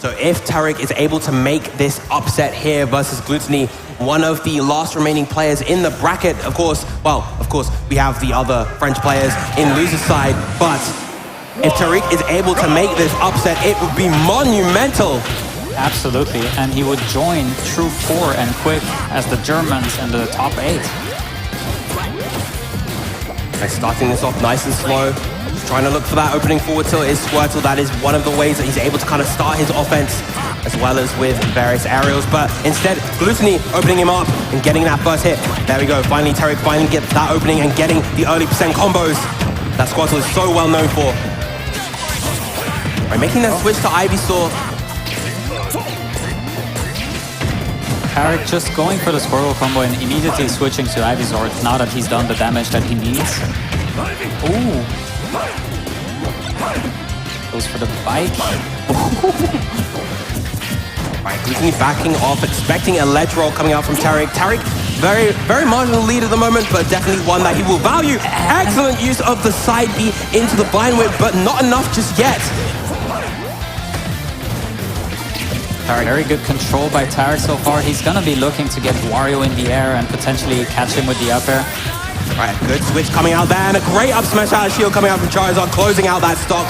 So if Tarik is able to make this upset here versus Gluttony, one of the last remaining players in the bracket, of course, we have the other French players in loser's side, but if Tarik is able to make this upset, it would be monumental. Absolutely, and he would join True 4 and Quick as the Germans in the top 8. Okay, starting this off nice and slow. Just trying to look for that opening forward tilt is Squirtle. That is one of the ways that he's able to kind of start his offense, as well as with various aerials. But instead, Gluttony opening him up and getting that first hit. There we go. Finally, Tarik finally gets that opening and getting the early % combos that Squirtle is so well known for. Right, making that switch to Ivysaur. Tarik just going for the Squirtle combo and immediately switching to Ivysaur now that he's done the damage that he needs. Ooh. Goes for the bike. Right, Gluttony backing off, expecting a ledge roll coming out from Tarik. Tarik, very marginal lead at the moment, but definitely one that he will value. Excellent use of the side B into the Vine Whip, but not enough just yet. Very good control by Tarik so far. He's gonna be looking to get Wario in the air and potentially catch him with the up air. Right, good switch coming out there, and a great up smash out of shield coming out from Charizard, closing out that stock.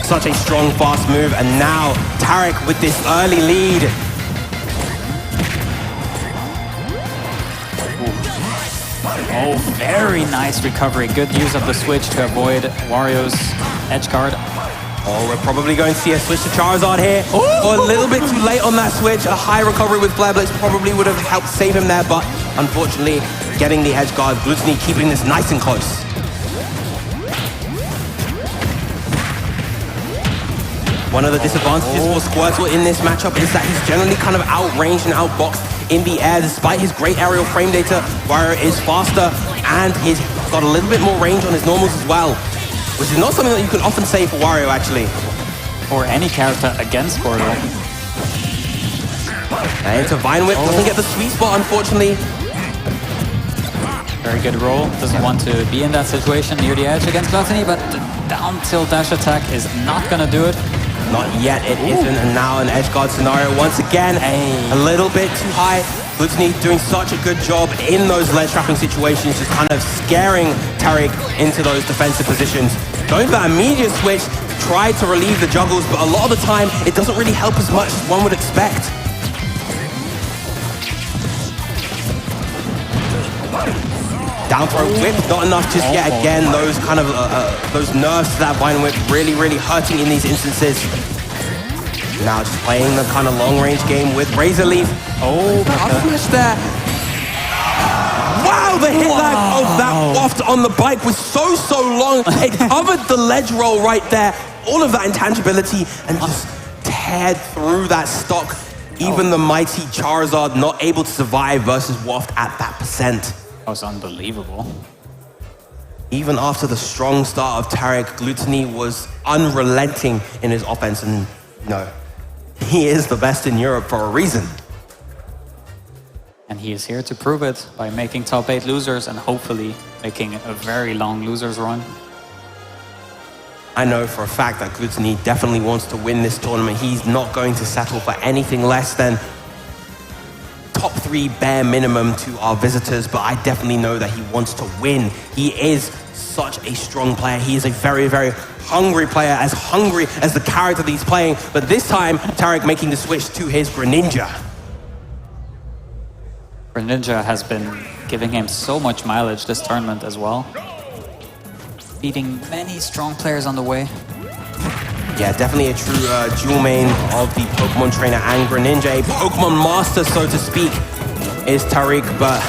Such a strong, fast move, and now Tarik with this early lead. Oh, very nice recovery. Good use of the switch to avoid Wario's edge guard. Oh, we're probably going to see a switch to Charizard here. Oh, a little bit too late on that switch. A high recovery with Flare Blitz probably would have helped save him there, but unfortunately, getting the edge guard. Gluttony keeping this nice and close. One of the disadvantages for Squirtle in this matchup is that he's generally kind of outranged and outboxed in the air. Despite his great aerial frame data, Wario is faster and he's got a little bit more range on his normals as well, which is not something that you can often say for Wario, actually. Or any character against Squirtle. And into Vine Whip, doesn't get the sweet spot, unfortunately. Very good roll. Doesn't want to be in that situation near the edge against Gluttony, but the down tilt dash attack is not gonna do it. Not yet, it isn't, and now an edge guard scenario once again. A little bit too high. Gluttony doing such a good job in those ledge trapping situations, just kind of scaring Tarik into those defensive positions. Going for that immediate switch, try to relieve the juggles, but a lot of the time, it doesn't really help as much as one would expect. Down throw whip, not enough just yet again. Those kind of those nerfs to that Vine Whip really hurting in these instances. Now just playing the kind of long range game with Razor Leaf. Oh, up smash there. Wow, the hit lag of that waft on the bike was so long. It covered the ledge roll right there. All of that intangibility and just teared through that stock. Even the mighty Charizard not able to survive versus waft at that percent. That was unbelievable. Even after the strong start of Tarik, Gluttony was unrelenting in his offense, and no, he is the best in Europe for a reason. And he is here to prove it by making top 8 losers and hopefully making a very long losers run. I know for a fact that Gluttony definitely wants to win this tournament. He's not going to settle for anything less than top 3 bare minimum to our visitors, but I definitely know that he wants to win. He is such a strong player. He is a very hungry player, as hungry as the character that he's playing. But this time, Tarik making the switch to his Greninja. Greninja has been giving him so much mileage this tournament as well. Beating many strong players on the way. Yeah, definitely a true dual main of the Pokemon trainer and Greninja. A Pokemon master, so to speak, is Tarik, but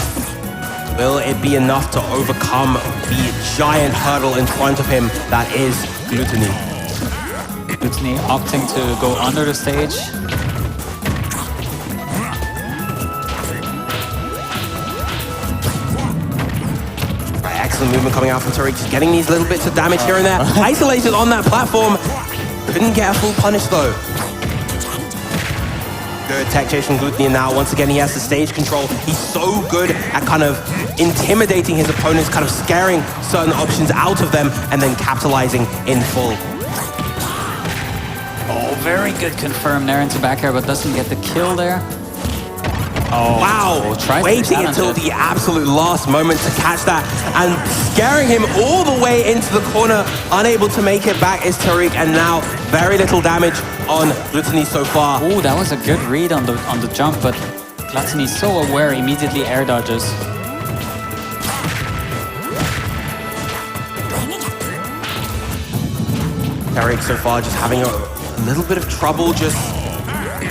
will it be enough to overcome the giant hurdle in front of him that is Gluttony? Gluttony opting to go under the stage. Excellent movement coming out from Tarik, just getting these little bits of damage here and there. Isolated on that platform. Couldn't get a full punish though. Good tech chase from Gluttony, and now once again he has the stage control. He's so good at kind of intimidating his opponents, kind of scaring certain options out of them and then capitalizing in full. Oh, very good confirm there into back air, but doesn't get the kill there. Oh, wow, waiting until the absolute last moment to catch that and scaring him all the way into the corner. Unable to make it back is Tarik, and now very little damage on Gluttony so far. Oh, that was a good read on the jump, but Gluttony so aware, immediately air dodges. Tarik so far just having a little bit of trouble just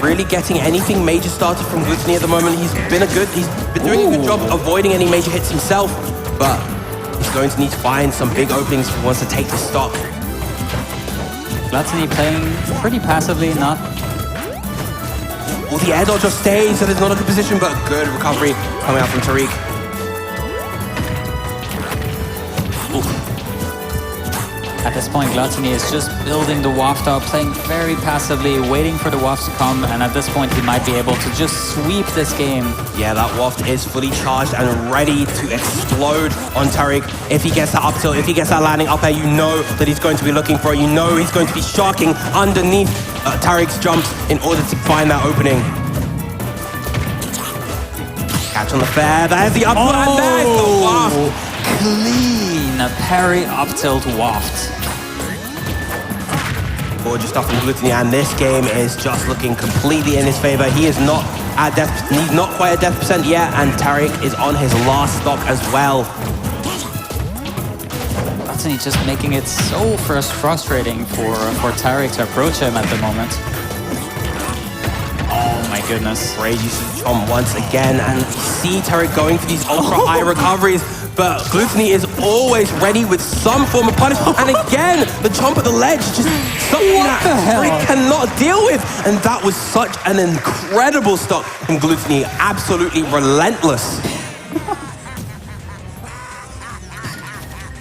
really getting anything major started from Gluttony at the moment. He's been doing a good job avoiding any major hits himself, but he's going to need to find some big openings if he wants to take the stock. Gluttony playing pretty passively, not... Well, the air dodge just stays, that is not a good position, but good recovery coming out from Tarik. At this point, Gluttony is just building the waft up, playing very passively, waiting for the waft to come, and at this point he might be able to just sweep this game. Yeah, that waft is fully charged and ready to explode on Tarik. If he gets that up tilt, if he gets that landing up air, you know that he's going to be looking for it. You know he's going to be sharking underneath Tarik's jumps in order to find that opening. Catch on the fair, there's the up and there's the waft. Clean parry up tilt waft. Gorgeous stuff from Gluttony, and this game is just looking completely in his favor. He is not at death, he's not quite at death percent yet, and Tarik is on his last stock as well. Gluttony just making it so frustrating for Tarik to approach him at the moment. Oh my goodness. Great use of the chomp once again, and see Tarik going for these ultra high recoveries. But Gluttony is always ready with some form of punishment. And again, the chomp at the ledge, just something that Tarik cannot deal with. And that was such an incredible stop from Gluttony. Absolutely relentless.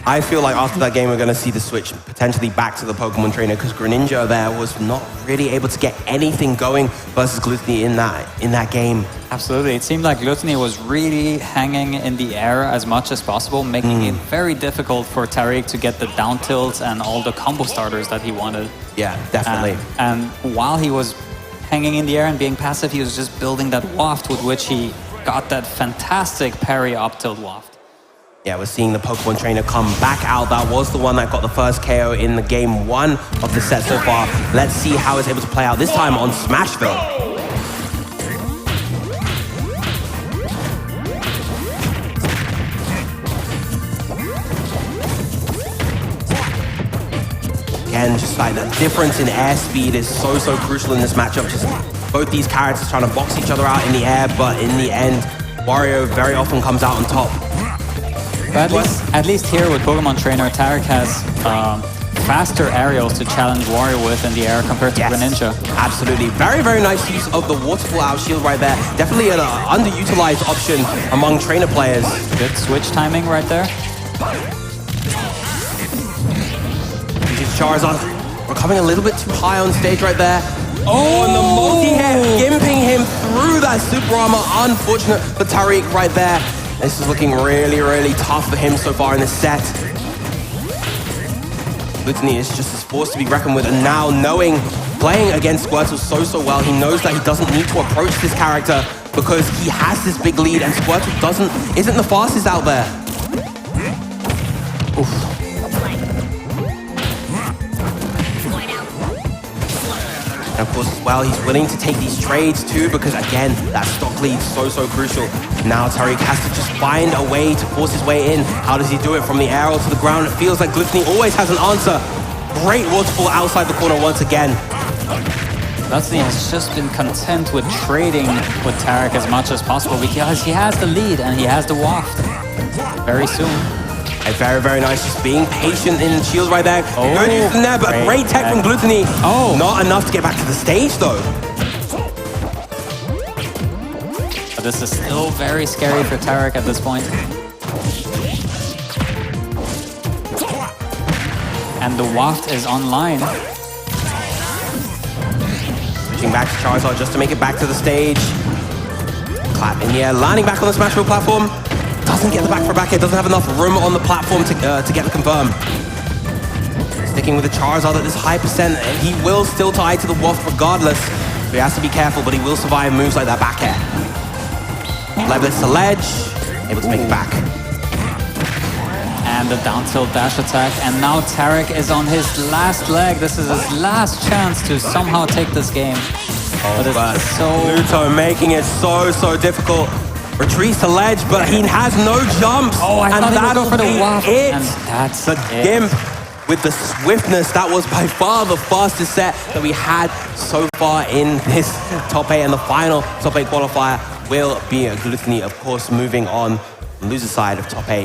I feel like after that game, we're going to see the switch potentially back to the Pokemon trainer, because Greninja there was not really able to get anything going versus Gluttony in that game. Absolutely. It seemed like Gluttony was really hanging in the air as much as possible, making it very difficult for Tarik to get the down tilts and all the combo starters that he wanted. Yeah, definitely. And while he was hanging in the air and being passive, he was just building that waft with which he got that fantastic parry up tilt waft. Yeah, we're seeing the Pokemon trainer come back out. That was the one that got the first KO in the game 1 of the set so far. Let's see how it's able to play out this time on Smashville. Again, just like the difference in airspeed is so crucial in this matchup. Just both these characters trying to box each other out in the air, but in the end, Wario very often comes out on top. But at least here with Pokemon Trainer, Tarik has faster aerials to challenge Wario with in the air compared to Greninja. Absolutely. Very nice use of the waterfall out shield right there. Definitely an underutilized option among trainer players. Good switch timing right there. Charizard, we're coming a little bit too high on stage right there. Oh, and the multi-hit gimping him through that super armor. Unfortunate for Tarik right there. This is looking really tough for him so far in this set. Gluttony is just as forced to be reckoned with, and now playing against Squirtle so well, he knows that he doesn't need to approach this character because he has this big lead, and Squirtle isn't the fastest out there. Oof. And of course, as well, he's willing to take these trades too, because again, that stock lead is so crucial. Now Tarik has to just find a way to force his way in. How does he do it? From the air or to the ground? It feels like Gluttony always has an answer. Great waterfall outside the corner once again. Gluttony has just been content with trading with Tarik as much as possible because he has the lead and he has the waft very soon. Very nice, just being patient in the shield right there. Good use in there, but great tech from Gluttony. Not enough to get back to the stage though. But this is still very scary for Tarik at this point. And the waft is online. Switching back to Charizard just to make it back to the stage. Clap in the air, landing back on the Smashville platform. Doesn't get the back for back here, doesn't have enough room on the platform to get the confirm. Sticking with the Charizard at this high percent. He will still tie to the waft regardless. So he has to be careful, but he will survive moves like that back air. Level's to ledge, able to make it back. And the down tilt dash attack. And now Tarik is on his last leg. This is his last chance to somehow take this game. But it's so... Gluto making it so difficult. Retreats to ledge, but he has no jumps. Oh, I thought he would go for the waft. It. And that's the Gimp with the swiftness. That was by far the fastest set that we had so far in this top 8. And the final top 8 qualifier will be a Gluttony, of course, moving on loser side of top 8.